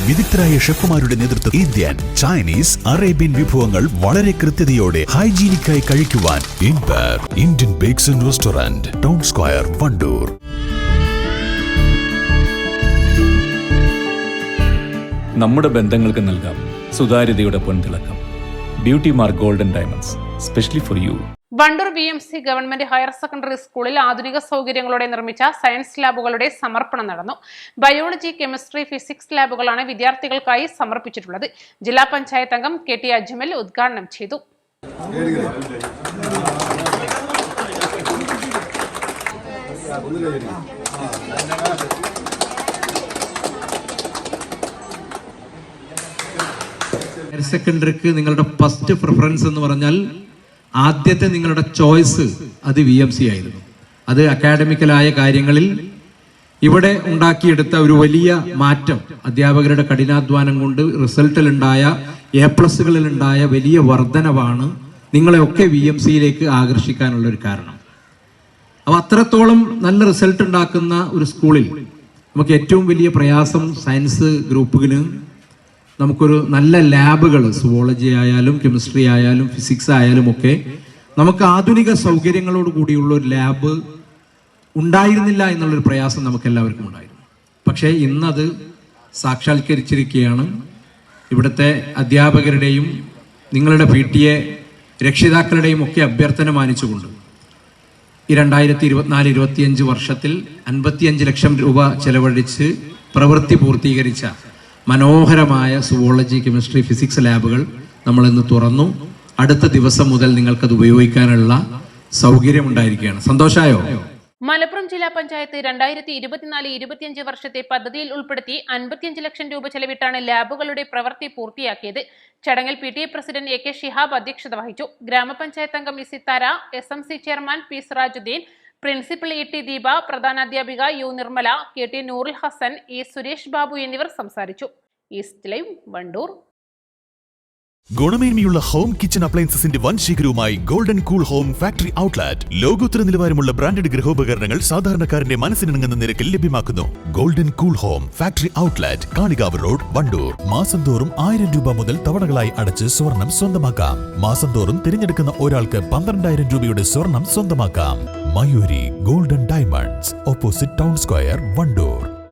വിദഗ്ധരായ ഷെഫുമാരുടെ നേതൃത്വത്തിൽ Indian, Chinese, Arabian വിഭവങ്ങൾ വളരെ കൃത്യതയോടെ ഹൈജീനിക്കായി കഴിക്കുവാൻ Indian bakes and restaurant, town square, Wandoor. നമ്മുടെ ബന്ധങ്ങൾക്ക് നൽകാം സുതാര്യതയുടെ പൊൻതിളക്കം. Beauty mark golden diamonds, specially for you. Wandoor BMC government higher secondary സ്കൂളിൽ ആധുനിക സൗകര്യങ്ങളോടെ നിർമ്മിച്ച സയൻസ് ലാബുകളുടെ സമർപ്പണം നടന്നു. ബയോളജി, കെമിസ്ട്രി, ഫിസിക്സ് ലാബുകളാണ് വിദ്യാർത്ഥികൾക്കായി സമർപ്പിച്ചിട്ടുള്ളത്. ജില്ലാ പഞ്ചായത്ത് അംഗം KT അജ്മൽ ഉദ്ഘാടനം ചെയ്തു. ഹയർ സെക്കൻഡറിക്ക് നിങ്ങളുടെ ഫസ്റ്റ് പ്രിഫറൻസ് എന്ന് പറഞ്ഞാൽ ആദ്യത്തെ നിങ്ങളുടെ ചോയ്സ് അത് VMC ആയിരുന്നു. അത് അക്കാഡമിക്കലായ കാര്യങ്ങളിൽ ഇവിടെ ഉണ്ടാക്കിയെടുത്ത ഒരു വലിയ മാറ്റം, അധ്യാപകരുടെ കഠിനാധ്വാനം കൊണ്ട് റിസൾട്ടിലുണ്ടായ A+കളിലുണ്ടായ വലിയ വർധനവാണ് നിങ്ങളെയൊക്കെ VMCയിലേക്ക് ആകർഷിക്കാനുള്ള ഒരു കാരണം. അപ്പോൾ അത്രത്തോളം നല്ല റിസൾട്ട് ഉണ്ടാക്കുന്ന ഒരു സ്കൂളിൽ നമുക്ക് ഏറ്റവും വലിയ പ്രയാസം സയൻസ് ഗ്രൂപ്പുകളിൽ നമുക്കൊരു നല്ല ലാബുകൾ, സുവോളജി ആയാലും കെമിസ്ട്രി ആയാലും ഫിസിക്സ് ആയാലും ഒക്കെ നമുക്ക് ആധുനിക സൗകര്യങ്ങളോട് കൂടിയുള്ള ഒരു ലാബ് ഉണ്ടായിരുന്നില്ല എന്നുള്ളൊരു പ്രയാസം നമുക്ക് എല്ലാവർക്കും ഉണ്ടായിരുന്നു. പക്ഷേ ഇന്നത് സാക്ഷാത്കരിച്ചിരിക്കുകയാണ്. ഇവിടുത്തെ അധ്യാപകരുടെയും നിങ്ങളുടെ PTA രക്ഷിതാക്കളുടെയും ഒക്കെ അഭ്യർത്ഥന മാനിച്ചുകൊണ്ട് ഈ 2024-25 വർഷത്തിൽ 55 ലക്ഷം രൂപ ചെലവഴിച്ച് പ്രവൃത്തി പൂർത്തീകരിച്ച മനോഹരമായ സുവോളജി, കെമിസ്ട്രി, ഫിസിക്സ് ലാബുകൾ നമ്മൾ ഇന്ന് തുറന്നു. അടുത്ത ദിവസം മുതൽ നിങ്ങൾക്കത് ഉപയോഗിക്കാനുള്ള സൗകര്യം ഉണ്ടായിരിക്കുകയാണ്. സന്തോഷമായോ? മലപ്പുറം ജില്ലാ പഞ്ചായത്ത് 2024-25 വർഷത്തെ പദ്ധതിയിൽ ഉൾപ്പെടുത്തി 55 ലക്ഷം രൂപ ചെലവിട്ടാണ് ലാബുകളുടെ പ്രവൃത്തി പൂർത്തിയാക്കിയത്. ചടങ്ങിൽ PTA പ്രസിഡന്റ് AK ഷിഹാബ് അധ്യക്ഷത വഹിച്ചു. ഗ്രാമപഞ്ചായത്ത് അംഗം Isithara, SMC chairman P Sirajuddin, principal ET Deepa, പ്രധാനാധ്യാപിക U Nirmala, KT Noorul Hasan, E Suresh Babu എന്നിവർ സംസാരിച്ചു. East live, Wandoor. ഗുണമേന്മയുള്ള ഹോം കിച്ചൺ അപ്ലയൻസസിന്റെ വൻ ശേഖരവുമായി golden cool home factory outlet. ലോകോത്തര നിലവാരമുള്ള ബ്രാൻഡഡ് ഗൃഹോപകരണങ്ങൾ സാധാരണക്കാരന്റെ മനസ്സിനിണങ്ങുന്ന നിരക്കിൽ ലഭ്യമാക്കുന്നു. Golden cool home factory outlet, Kalikavu road, Wandoor. മാസം തോറും 1000 രൂപ മുതൽ തവണകളായി അടച്ച് സ്വർണം സ്വന്തമാക്കാം. മാസം തോറും തിരഞ്ഞെടുക്കുന്ന ഒരാൾക്ക് 12,000 രൂപയുടെ സ്വർണം സ്വന്തമാക്കാം. Mayuri golden diamonds, opposite town square, Wandoor.